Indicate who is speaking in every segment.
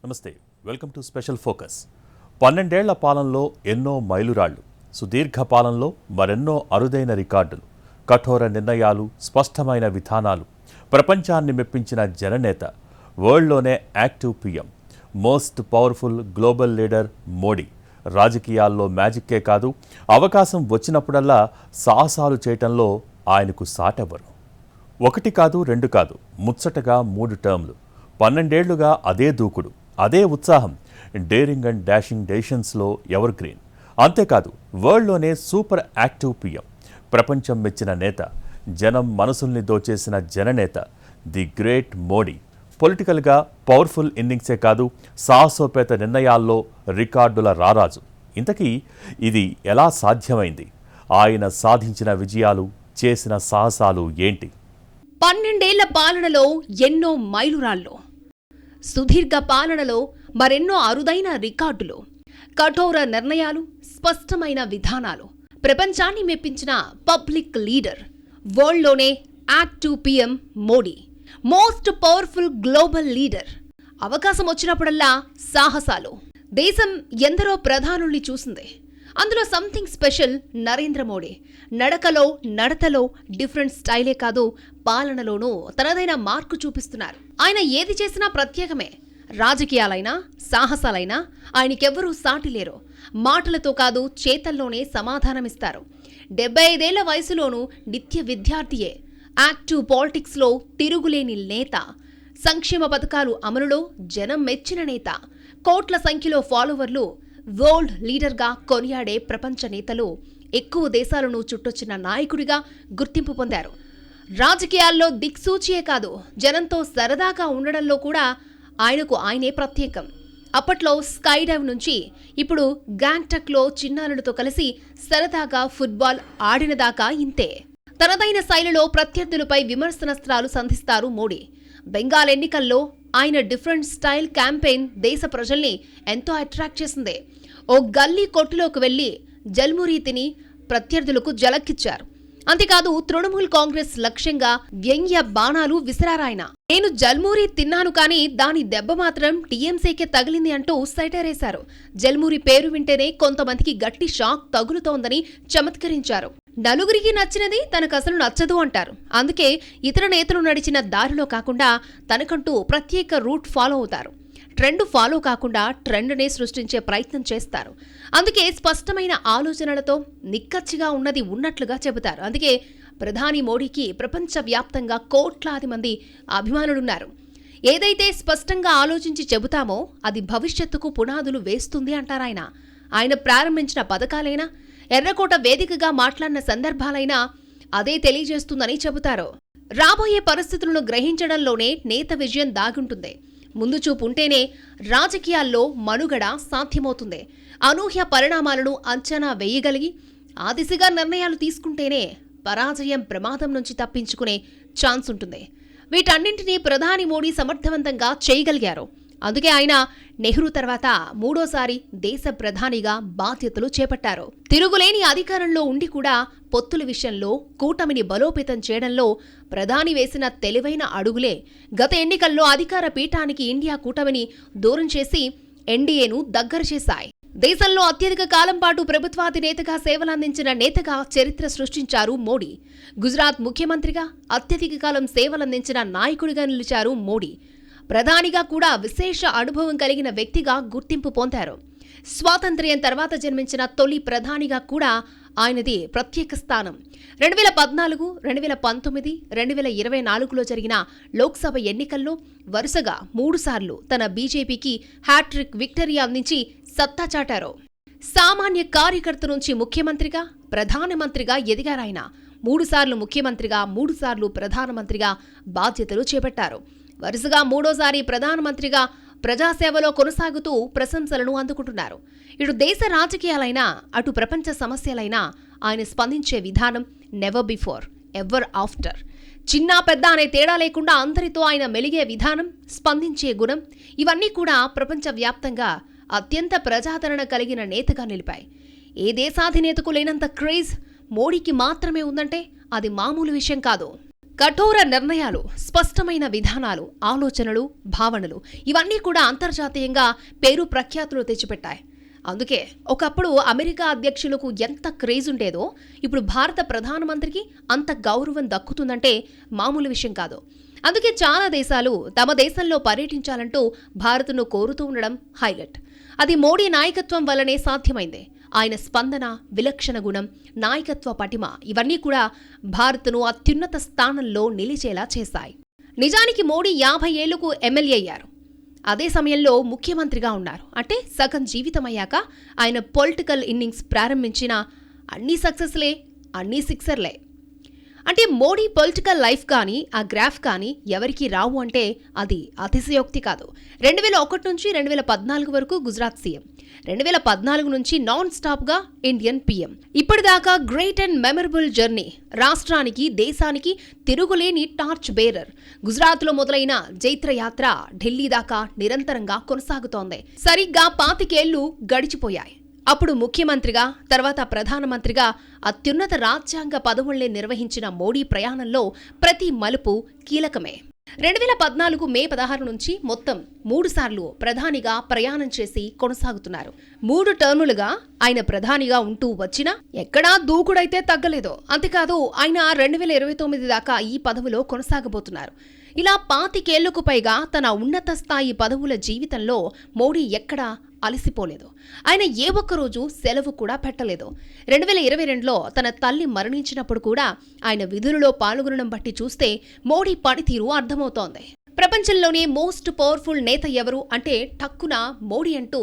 Speaker 1: నమస్తే, welcome to special focus. 12 ఏళ్ల పాలనలో ఎన్నో మైలురాళ్లు, సుదీర్ఘ పాలనలో మరెన్నో అరుదైన రికార్డులు, కఠోర నిర్ణయాలు, స్పష్టమైన విధానాలు, ప్రపంచాన్ని మెప్పించిన జననేత, వరల్డ్లోనే active PM, most powerful global leader Modi. రాజకీయాల్లో మ్యాజిక్కే కాదు, అవకాశం వచ్చినప్పుడల్లా సాహసాలు చేయటంలో ఆయనకు సాటెవరు. 1 కాదు 2 కాదు, ముచ్చటగా 3 టర్మ్లు, 12 ఏళ్లుగా అదే దూకుడు, అదే ఉత్సాహం, డేరింగ్ అండ్ డాషింగ్ డెసిషన్స్లో ఎవర్ గ్రీన్. అంతేకాదు, వరల్డ్లోనే సూపర్ యాక్టివ్ పీఎం, ప్రపంచం మెచ్చిన నేత, జనం మనసుల్ని దోచేసిన జననేత, ది గ్రేట్ మోడీ. పొలిటికల్గా పవర్ఫుల్ ఇన్నింగ్సే కాదు, సాహసోపేత నిర్ణయాల్లో రికార్డుల రారాజు. ఇంతకీ ఇది ఎలా సాధ్యమైంది? ఆయన సాధించిన విజయాలు, చేసిన సాహసాలు ఏంటి?
Speaker 2: 12 ఏళ్ల పాలనలో ఎన్నో మైలురాళ్ళు, సుదీర్ఘ పాలనలో మరెన్నో అరుదైన రికార్డులు, కఠోర నిర్ణయాలు, స్పష్టమైన విధానాలు, ప్రపంచాన్ని మెప్పించిన పబ్లిక్ లీడర్, వరల్డ్లోనే active PM Modi, most powerful global leader. అవకాశం వచ్చినప్పుడల్లా సాహసాలు. దేశం ఎందరో ప్రధానుల్ని చూసింది. అందులో సంథింగ్ స్పెషల్ నరేంద్ర మోడీ. నడకలో, నడతలో డిఫరెంట్ స్టైలే కాదు, పాలనలోనూ తనదైన మార్కు చూపిస్తున్నారు. ఆయన ఏది చేసినా ప్రత్యేకమే. రాజకీయాలైనా, సాహసాలైనా ఆయనకెవ్వరూ సాటి లేరు. మాటలతో కాదు, చేతల్లోనే సమాధానమిస్తారు. 75 ఏళ్ల వయసులోనూ నిత్య విద్యార్థియే. యాక్టివ్ పాలిటిక్స్లో తిరుగులేని నేత. సంక్షేమ పథకాలు అమలులో జనం మెచ్చిన నేత. కోట్ల సంఖ్యలో ఫాలోవర్లు, వరల్డ్ లీడర్గా కొనియాడే ప్రపంచ నేతలు, ఎక్కువ దేశాలను చుట్టొచ్చిన నాయకుడిగా గుర్తింపు పొందారు. రాజకీయాల్లో దిక్సూచియే కాదు, జనంతో సరదాగా ఉండడంలో కూడా ఆయనకు ఆయనే ప్రత్యేకం. అప్పట్లో స్కై డైవ్ నుంచి ఇప్పుడు గ్యాంగ్టక్లో చిన్నారులతో కలిసి సరదాగా ఫుట్బాల్ ఆడినదాకా ఇంతే. తనదైన శైలిలో ప్రత్యర్థులపై విమర్శనాస్త్రాలు సంధిస్తారు మోడీ. బెంగాల్ ఎన్నికల్లో ఆయన డిఫరెంట్ స్టైల్ క్యాంపెయిన్ దేశ ప్రజల్ని ఎంతో అట్రాక్ట్ చేసింది. ఓ గల్లీ కొట్టులోకి వెళ్లి జల్మురీ తిని ప్రత్యర్థులకు జలక్కిచ్చారు. అంతేకాదు, తృణమూల్ కాంగ్రెస్ లక్ష్యంగా వ్యంగ్య బాణాలు విసిరారాయన. నేను జల్మూరి తిన్నాను కానీ దాని దెబ్బ మాత్రం టీఎంసీకే తగిలింది అంటూ సైటరేశారు. జల్మూరి పేరు వింటేనే కొంతమందికి గట్టి షాక్ తగులుతోందని చమత్కరించారు. నలుగురికి నచ్చినది తనకసలు నచ్చదు అంటారు. అందుకే ఇతర నేతలు నడిచిన దారిలో కాకుండా తనకంటూ ప్రత్యేక రూట్ ఫాలో అవుతారు. ట్రెండ్ ఫాలో కాకుండా ట్రెండ్నే సృష్టించే ప్రయత్నం చేస్తారు. అందుకే స్పష్టమైన ఆలోచనలతో నిక్కచ్చిగా ఉన్నది ఉన్నట్లుగా చెబుతారు. అందుకే ప్రధాని మోడీకి ప్రపంచవ్యాప్తంగా కోట్లాది మంది అభిమానులున్నారు. ఏదైతే స్పష్టంగా ఆలోచించి చెబుతామో అది భవిష్యత్తుకు పునాదులు వేస్తుంది అంటారాయన. ఆయన ప్రారంభించిన పథకాలైనా, ఎర్రకోట వేదికగా మాట్లాడిన సందర్భాలైనా అదే తెలియజేస్తుందని చెబుతారు. రాబోయే పరిస్థితులను గ్రహించడంలోనే నేత విజయం దాగుంటుంది. ముందు చూపు ఉంటేనే రాజకీయాల్లో మనుగడ సాధ్యమవుతుంది. అనూహ్య పరిణామాలను అంచనా వేయగలిగి ఆ దిశగా నిర్ణయాలు తీసుకుంటేనే పరాజయం ప్రమాదం నుంచి తప్పించుకునే ఛాన్స్ ఉంటుంది. వీటన్నింటినీ ప్రధాని మోడీ సమర్థవంతంగా చేయగలిగారు. అందుకే ఆయన నెహ్రూ తర్వాత 3వ దేశ ప్రధానిగా బాధ్యతలు చేపట్టారు. తిరుగులేని అధికారంలో ఉండి కూడా పొత్తుల విషయంలో కూటమిని బలోపేతం చేయడంలో ప్రధాని వేసిన తెలివైన అడుగులే గత ఎన్నికల్లో అధికార పీఠానికి ఇండియా కూటమిని దూరం చేసి ఎన్డీఏను దగ్గర చేశాయి. దేశంలో అత్యధిక కాలం పాటు ప్రభుత్వాధినేతగా సేవలందించిన నేతగా చరిత్ర సృష్టించారు మోడీ. గుజరాత్ ముఖ్యమంత్రిగా అత్యధిక కాలం సేవలందించిన నాయకుడిగా నిలిచారు మోడీ. ప్రధానిగా కూడా విశేష అనుభవం కలిగిన వ్యక్తిగా గుర్తింపు పొందారు. స్వాతంత్ర్యం తర్వాత జన్మించిన తొలి ప్రధానిగా కూడా ఆయనది ప్రత్యేక స్థానం. 2014, 2019, 2024లో జరిగిన లోక్సభ ఎన్నికల్లో వరుసగా 3 సార్లు తన బీజేపీకి హ్యాట్రిక్ విక్టరీ అందించి సత్తా చాటారు. సామాన్య కార్యకర్త నుంచి ముఖ్యమంత్రిగా, ప్రధానమంత్రిగా ఎదిగారాయన. 3 సార్లు ముఖ్యమంత్రిగా, 3 సార్లు ప్రధానమంత్రిగా బాధ్యతలు చేపట్టారు. వరుసగా 3వ ప్రధానమంత్రిగా ప్రజాసేవలో కొనసాగుతూ ప్రశంసలను అందుకుంటున్నారు. ఇటు దేశ రాజకీయాలైనా, అటు ప్రపంచ సమస్యలైనా ఆయన స్పందించే విధానం నెవర్ బిఫోర్, ఎవర్ ఆఫ్టర్. చిన్న పెద్ద అనే తేడా లేకుండా అందరితో ఆయన మెలిగే విధానం, స్పందించే గుణం, ఇవన్నీ కూడా ప్రపంచవ్యాప్తంగా అత్యంత ప్రజాదరణ కలిగిన నేతగా నిలిపాయి. ఏ దేశాధినేతకు లేనంత క్రేజ్ మోడీకి మాత్రమే ఉందంటే అది మామూలు విషయం కాదు. కఠోర నిర్ణయాలు, స్పష్టమైన విధానాలు, ఆలోచనలు, భావనలు ఇవన్నీ కూడా అంతర్జాతీయంగా పేరు ప్రఖ్యాతులు తెచ్చిపెట్టాయి. అందుకే ఒకప్పుడు అమెరికా అధ్యక్షులకు ఎంత క్రేజ్ ఉండేదో ఇప్పుడు భారత ప్రధానమంత్రికి అంత గౌరవం దక్కుతుందంటే మామూలు విషయం కాదు. అందుకే చాలా దేశాలు తమ దేశంలో పర్యటించాలంటూ భారత్ను కోరుతూ ఉండడం హైలైట్. అది మోడీ నాయకత్వం వల్లనే సాధ్యమైంది. ఆయన స్పందన, విలక్షణ గుణం, నాయకత్వ పటిమ ఇవన్నీ కూడా భారత్ను అత్యున్నత స్థానంలో నిలిచేలా చేశాయి. నిజానికి మోడీ 50 ఏళ్లకు ఎమ్మెల్యే అయ్యారు. అదే సమయంలో ముఖ్యమంత్రిగా ఉన్నారు. అంటే సగం జీవితమయ్యాక ఆయన పొలిటికల్ ఇన్నింగ్స్ ప్రారంభించిన అన్ని సక్సెస్లే, అన్ని సిక్సర్లే. అంటే మోడీ పొలిటికల్ లైఫ్ కానీ ఆ గ్రాఫ్ కానీ ఎవరికి రావు అంటే అది అతిశయోక్తి కాదు. 2001 నుంచి 2014 వరకు గుజరాత్ సీఎం, 2014 నుంచి నాన్ స్టాప్గా ఇండియన్ పీఎం. ఇప్పటిదాకా గ్రేట్ అండ్ మెమరబుల్ జర్నీ. రాష్ట్రానికి, దేశానికి తిరుగులేని టార్చ్ బేరర్. గుజరాత్లో మొదలైన జైత్రయాత్ర ఢిల్లీ దాకా నిరంతరంగా కొనసాగుతోంది. సరిగ్గా 25 ఏళ్లు గడిచిపోయాయి. అప్పుడు ముఖ్యమంత్రిగా, తర్వాత ప్రధానమంత్రిగా అత్యున్నత రాజ్యాంగ పదవుల్ని నిర్వహించిన మోడీ ప్రయాణంలో ప్రతి మలుపు కీలకమే. 2014 మే 16 నుంచి మొత్తం 3 సార్లు ప్రధానిగా ప్రయాణం చేసి కొనసాగుతున్నారు. 3 టర్ములుగా ఆయన ప్రధానిగా ఉంటూ వచ్చినా ఎక్కడా దూకుడైతే తగ్గలేదు. అంతేకాదు ఆయన 2029 దాకా ఈ పదవిలో కొనసాగబోతున్నారు. ఇలా 25 ఏళ్లకు పైగా తన ఉన్నత స్థాయి పదవుల జీవితంలో మోడీ ఎక్కడా అలసిపోలేదు. ఆయన ఏ ఒక్కరోజు సెలవు కూడా పెట్టలేదు. 2022లో తన తల్లి మరణించినప్పుడు కూడా ఆయన విధులలో పాల్గొనడం బట్టి చూస్తే మోడీ పనితీరు అర్థమవుతోంది. ప్రపంచంలోనే మోస్ట్ పవర్ఫుల్ నేత ఎవరు అంటే టక్కున మోడీ అంటూ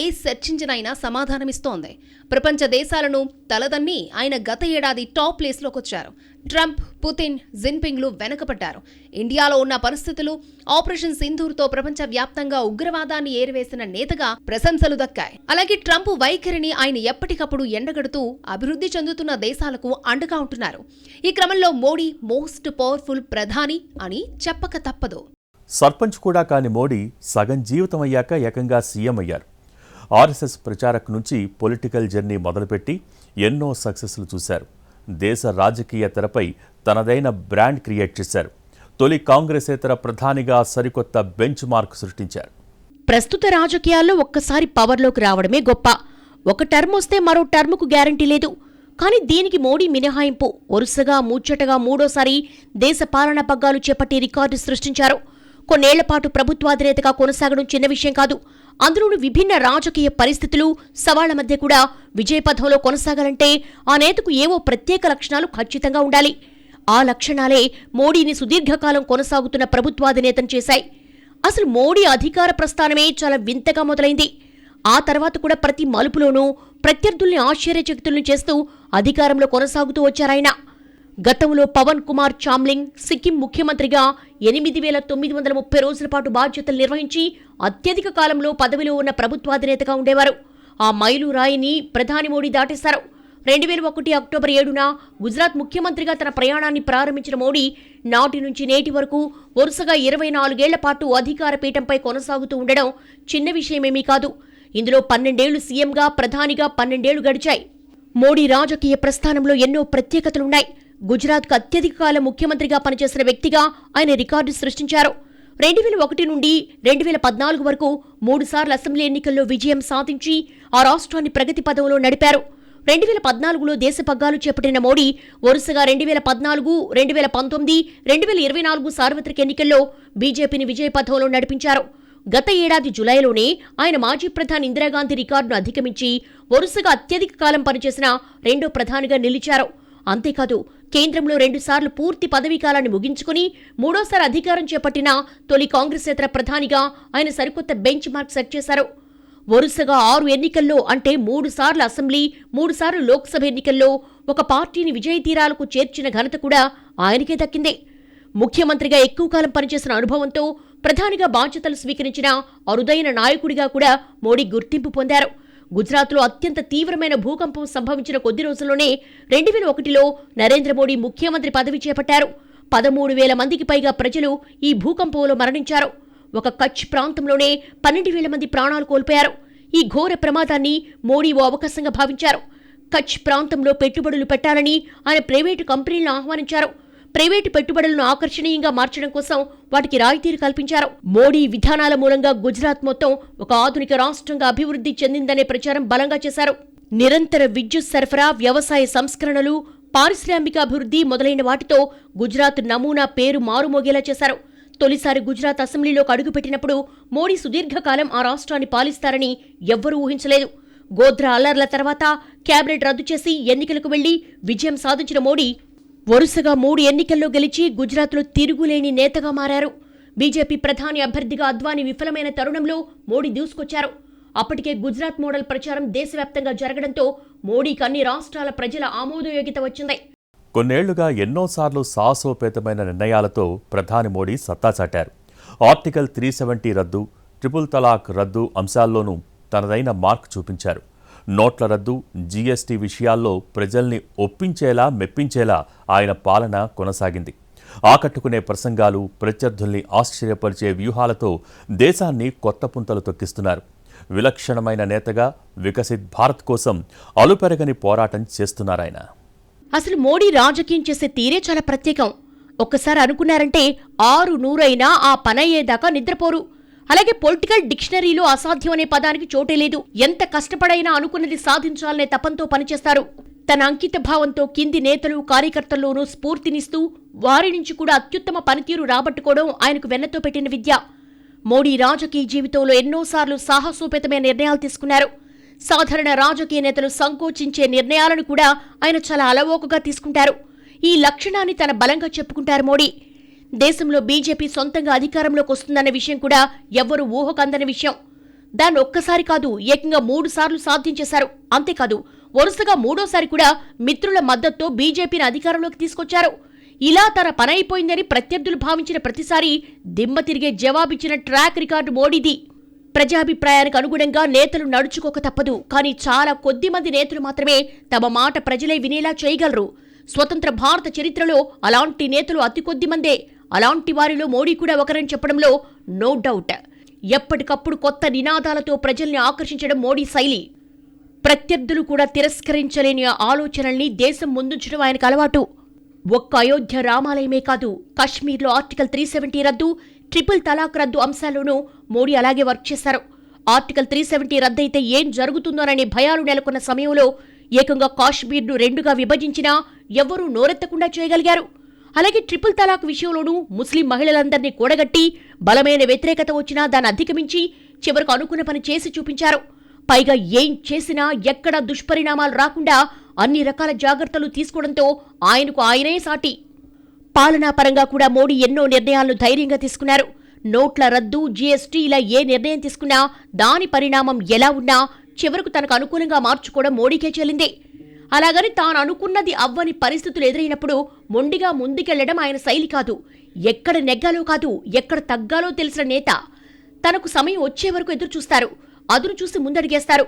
Speaker 2: ఏ సెర్చ్ ఇంజిన్ అయినా సమాధానమిస్తోంది. ప్రపంచ దేశాలను తలదన్ని ఆయన గత ఏడాది టాప్ ప్లేస్లోకి వచ్చారు. ట్రంప్, పుతిన్, జిన్పింగ్లు వెనకపడ్డారు. ఇండియాలో ఉన్న పరిస్థితులు, ఆపరేషన్ సింధూర్తో ప్రపంచవ్యాప్తంగా ఉగ్రవాదాన్ని ఏరివేసిన నేతగా ప్రశంసలు దక్కాయి. అలాగే ట్రంప్ వైఖరిని ఆయన ఎప్పటికప్పుడు ఎండగడుతూ అభివృద్ధి చెందుతున్న దేశాలకు అండగా ఉంటున్నారు. ఈ క్రమంలో మోడీ మోస్ట్ పవర్ఫుల్ ప్రధాని అని చెప్పక తప్పదు.
Speaker 1: సర్పంచ్ కూడా కాని మోడీ సగం జీవితం అయ్యాక ఏకంగా సీఎం అయ్యారు. ఆర్ఎస్ఎస్ ప్రచారక్ నుంచి పొలిటికల్ జర్నీ మొదలుపెట్టి ఎన్నో సక్సెస్లు చూశారు. దేశ రాజకీయ తెరపై తనదైన బ్రాండ్ క్రియేట్ చేశారు. తొలి కాంగ్రెసేతర ప్రధానిగా సరికొత్త బెంచ్ మార్క్ సృష్టించారు.
Speaker 3: ప్రస్తుత రాజకీయాల్లో ఒక్కసారి పవర్లోకి రావడమే గొప్ప. ఒక టర్మ్ వస్తే మరో టర్ముకు గ్యారంటీ లేదు. కానీ దీనికి మోడీ మినహాయింపు. వరుసగా ముచ్చటగా 3వ దేశ పాలనా పగ్గాలు చేపట్టి రికార్డు సృష్టించారు. కొన్నేళ్లపాటు ప్రభుత్వాధినేతగా కొనసాగడం చిన్న విషయం కాదు. అందులోనూ విభిన్న రాజకీయ పరిస్థితులు, సవాళ్ల మధ్య కూడా విజయపథంలో కొనసాగాలంటే ఆ నేతకు ఏవో ప్రత్యేక లక్షణాలు ఖచ్చితంగా ఉండాలి. ఆ లక్షణాలే మోడీని సుదీర్ఘకాలం కొనసాగుతున్న ప్రభుత్వాధినేతను చేశాయి. అసలు మోడీ అధికార ప్రస్థానమే చాలా వింతగా మొదలైంది. ఆ తర్వాత కూడా ప్రతి మలుపులోనూ ప్రత్యర్థుల్ని ఆశ్చర్యచకితుల్ని చేస్తూ అధికారంలో కొనసాగుతూ వచ్చారాయన. గతంలో పవన్ కుమార్ చామ్లింగ్ సిక్కిం ముఖ్యమంత్రిగా 8,930 రోజుల పాటు బాధ్యతలు నిర్వహించి అత్యధిక కాలంలో పదవిలో ఉన్న ప్రభుత్వాధినేతగా ఉండేవారు. ఆ మైలురాయిని ప్రధాని మోడీ దాటేశారు. 2001 అక్టోబర్ 7న గుజరాత్ ముఖ్యమంత్రిగా తన ప్రయాణాన్ని ప్రారంభించిన మోడీ నాటి నుంచి నేటి వరకు వరుసగా 24 ఏళ్ల పాటు అధికార పీఠంపై కొనసాగుతూ ఉండడం చిన్న విషయమేమీ కాదు. ఇందులో 12 ఏళ్లు సీఎంగా, ప్రధానిగా 12 ఏళ్లు గడిచాయి. మోడీ రాజకీయ ప్రస్థానంలో ఎన్నో ప్రత్యేకతలున్నాయి. గుజరాత్కు అత్యధిక కాలం ముఖ్యమంత్రిగా పనిచేసిన వ్యక్తిగా ఆయన రికార్డు సృష్టించారు. 2001 నుండి 2014 వరకు 3 సార్లు అసెంబ్లీ ఎన్నికల్లో విజయం సాధించి ఆ రాష్ట్రాన్ని ప్రగతి పథంలో నడిపారు. 2014లో దేశ పగ్గాలు చేపట్టిన మోడీ వరుసగా 2014, 2019, 2024 సార్వత్రిక ఎన్నికల్లో బీజేపీని విజయపథంలో నడిపించారు. గత ఏడాది జులైలోనే ఆయన మాజీ ప్రధాని ఇందిరాగాంధీ రికార్డును అధిగమించి వరుసగా అత్యధిక కాలం పనిచేసిన 2వ ప్రధానిగా నిలిచారు. అంతేకాదు కేంద్రంలో 2 సార్లు పూర్తి పదవీకాలాన్ని ముగించుకుని 3వసారి అధికారం చేపట్టిన తొలి కాంగ్రెసేతర ప్రధానిగా ఆయన సరికొత్త బెంచ్ మార్క్ సెట్ చేశారు. వరుసగా 6 ఎన్నికల్లో అంటే 3 సార్లు అసెంబ్లీ, 3 సార్లు లోక్సభ ఎన్నికల్లో ఒక పార్టీని విజయతీరాలకు చేర్చిన ఘనత కూడా ఆయనకే దక్కింది. ముఖ్యమంత్రిగా ఎక్కువ కాలం పనిచేసిన అనుభవంతో ప్రధానిగా బాధ్యతలు స్వీకరించిన అరుదైన నాయకుడిగా కూడా మోడీ గుర్తింపు పొందారు. గుజరాత్లో అత్యంత తీవ్రమైన భూకంపం సంభవించిన కొద్ది రోజుల్లోనే 2001లో నరేంద్ర మోడీ ముఖ్యమంత్రి పదవి చేపట్టారు. 13,000 మందికి పైగా ప్రజలు ఈ భూకంపంలో మరణించారు. ఒక కచ్ ప్రాంతంలోనే 12,000 మంది ప్రాణాలు కోల్పోయారు. ఈ ఘోర ప్రమాదాన్ని మోడీ ఓ అవకాశంగా భావించారు. కచ్ ప్రాంతంలో పెట్టుబడులు పెట్టాలని ఆయన ప్రైవేటు కంపెనీలను ఆహ్వానించారు. ప్రైవేటు పెట్టుబడులను ఆకర్షణీయంగా మార్చడం కోసం వాటికి రాయితీలు కల్పించారు. మోడీ విధానాల మూలంగా గుజరాత్ మొత్తం ఒక ఆధునిక రాష్ట్రంగా అభివృద్ధి చెందిందనే ప్రచారం బలంగా చేశారు. నిరంతర విద్యుత్ సరఫరా, వ్యవసాయ సంస్కరణలు, పారిశ్రామిక అభివృద్ధి మొదలైన వాటితో గుజరాత్ నమూనా పేరు మారుమోగేలా చేశారు. తొలిసారి గుజరాత్ అసెంబ్లీలోకి అడుగుపెట్టినప్పుడు మోడీ సుదీర్ఘకాలం ఆ రాష్ట్రాన్ని పాలిస్తారని ఎవ్వరూ ఊహించలేదు. గోధ్రా అల్లర్ల తర్వాత కేబినెట్ రద్దు చేసి ఎన్నికలకు వెళ్లి విజయం సాధించిన మోడీ వరుసగా 3 ఎన్నికల్లో గెలిచి గుజరాత్లో తిరుగులేని నేతగా మారారు. బీజేపీ ప్రధాని అభ్యర్థిగా అద్వానీ విఫలమైన తరుణంలో మోడీ దూసుకొచ్చారు. అప్పటికే గుజరాత్ మోడల్ ప్రచారం దేశవ్యాప్తంగా జరగడంతో మోడీకి అన్ని రాష్ట్రాల ప్రజల ఆమోదయోగ్యత వచ్చింది.
Speaker 1: కొన్నేళ్లుగా ఎన్నోసార్లు సాహసోపేతమైన నిర్ణయాలతో ప్రధాని మోడీ సత్తా చాటారు. ఆర్టికల్ 370 రద్దు, ట్రిపుల్ తలాక్ రద్దు అంశాల్లోనూ తనదైన మార్క్ చూపించారు. నోట్ల రద్దు, జీఎస్టీ విషయాల్లో ప్రజల్ని ఒప్పించేలా, మెప్పించేలా ఆయన పాలన కొనసాగింది. ఆకట్టుకునే ప్రసంగాలు, ప్రత్యర్థుల్ని ఆశ్చర్యపరిచే వ్యూహాలతో దేశాన్ని కొత్త పుంతలు తొక్కిస్తున్నారు. విలక్షణమైన నేతగా వికసిత్ భారత్ కోసం అలుపెరగని పోరాటం చేస్తున్నారాయన.
Speaker 3: అసలు మోడీ రాజకీయం చేసే తీరే చాలా ప్రత్యేకం. ఒక్కసారి అనుకున్నారంటే 600 అయినా ఆ పనయ్యేదాకా నిద్రపోరు. అలాగే పొలిటికల్ డిక్షనరీలో అసాధ్యం అనే పదానికి చోటే లేదు. ఎంత కష్టపడైనా అనుకున్నది సాధించాలనే తపంతో పనిచేస్తారు. తన అంకిత భావంతో కింది నేతలు, కార్యకర్తల్లోనూ స్ఫూర్తినిస్తూ వారి నుంచి కూడా అత్యుత్తమ పనితీరు రాబట్టుకోవడం ఆయనకు వెన్నతో పెట్టిన విద్య. మోడీ రాజకీయ జీవితంలో ఎన్నోసార్లు సాహసోపేతమైన నిర్ణయాలు తీసుకున్నారు. సాధారణ రాజకీయ నేతలు సంకోచించే నిర్ణయాలను కూడా ఆయన చాలా అలవోకగా తీసుకుంటారు. ఈ లక్షణాన్ని తన బలంగా చెప్పుకుంటారు మోడీ. దేశంలో బీజేపీ సొంతంగా అధికారంలోకి వస్తుందన్న విషయం కూడా ఎవ్వరూ ఊహకందని విషయం. దాన్ని ఒక్కసారి కాదు, ఏకంగా 3 సార్లు సాధించేశారు. అంతేకాదు, వరుసగా 3వ కూడా మిత్రుల మద్దతుతో బీజేపీని అధికారంలోకి తీసుకొచ్చారు. ఇలా తన పనైపోయిందని ప్రత్యర్థులు భావించిన ప్రతిసారి దిమ్మ తిరిగే జవాబిచ్చిన ట్రాక్ రికార్డు మోడీది. ప్రజాభిప్రాయానికి అనుగుణంగా నేతలు నడుచుకోక తప్పదు. కానీ చాలా కొద్ది మంది నేతలు మాత్రమే తమ మాట ప్రజలే వినేలా చేయగలరు. స్వతంత్ర భారత చరిత్రలో అలాంటి నేతలు అతి కొద్ది మందే. అలాంటి వారిలో మోడీ కూడా ఒకరని చెప్పడంలో నో డౌట్. ఎప్పటికప్పుడు కొత్త నినాదాలతో ప్రజల్ని ఆకర్షించడం మోడీ శైలి. ప్రత్యర్థులు కూడా తిరస్కరించలేని ఆలోచనల్ని దేశం ముందుంచడం ఆయనకు అలవాటు. ఒక్క అయోధ్య రామాలయమే కాదు, కశ్మీర్లో ఆర్టికల్ 370 రద్దు, ట్రిపుల్ తలాక్ రద్దు అంశాల్లోనూ మోడీ అలాగే వర్క్ చేశారు. ఆర్టికల్ 370 రద్దయితే ఏం జరుగుతుందోననే భయాలు నెలకొన్న సమయంలో ఏకంగా కాశ్మీర్ను 2గా విభజించినా ఎవ్వరూ నోరెత్తకుండా చేయగలిగారు. అలాగే ట్రిపుల్ తలాక్ విషయంలోనూ ముస్లిం మహిళలందరినీ కూడగట్టి బలమైన వ్యతిరేకత వచ్చినా దాన్ని అధిగమించి చివరకు అనుకున్న పని చేసి చూపించారు. పైగా ఏం చేసినా ఎక్కడా దుష్పరిణామాలు రాకుండా అన్ని రకాల జాగ్రత్తలు తీసుకోవడంతో ఆయనకు ఆయనే సాటి. పాలనాపరంగా కూడా మోడీ ఎన్నో నిర్ణయాలను ధైర్యంగా తీసుకున్నారు. నోట్ల రద్దు, జీఎస్టీ ఇలా ఏ నిర్ణయం తీసుకున్నా దాని పరిణామం ఎలా ఉన్నా చివరకు తనకు అనుకూలంగా మార్చుకోవడం మోడీకే చెల్లిందే. అలాగని తాను అనుకున్నది అవ్వని పరిస్థితులు ఎదురైనప్పుడు మొండిగా ముందుకెళ్లడం ఆయన శైలి కాదు. ఎక్కడ నెగ్గాలో కాదు, ఎక్కడ తగ్గాలో తెలిసిన నేత. తనకు సమయం వచ్చే వరకు ఎదురు చూస్తారు, అదును చూసి ముందడిగేస్తారు.